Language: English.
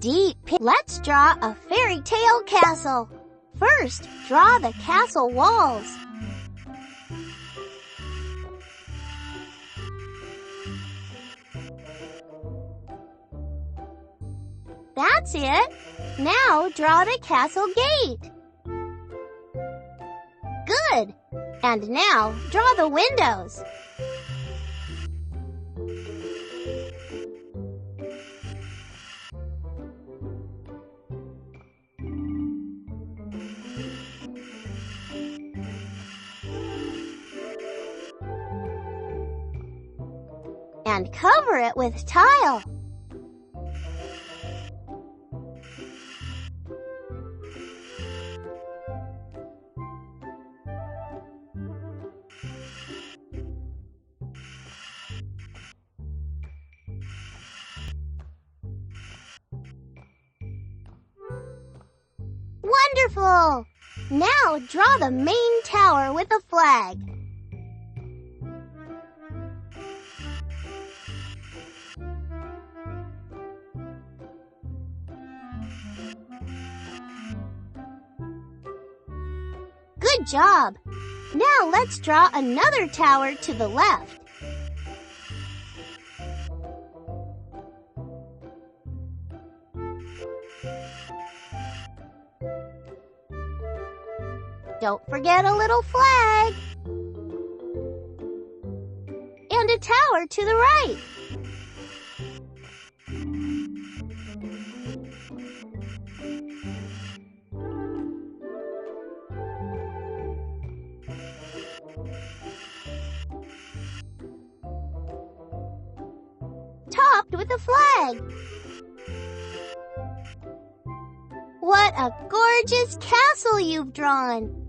deep pit. Let's draw a fairy tale castle. First, draw the castle walls. That's it. Now draw the castle gate. Good. And now draw the windows. And cover it with tile. Wonderful! Now draw the main tower with a flag. Good job! Now let's draw another tower to the left. Don't forget a little flag. And a tower to the right. Topped with a flag. What a gorgeous castle you've drawn!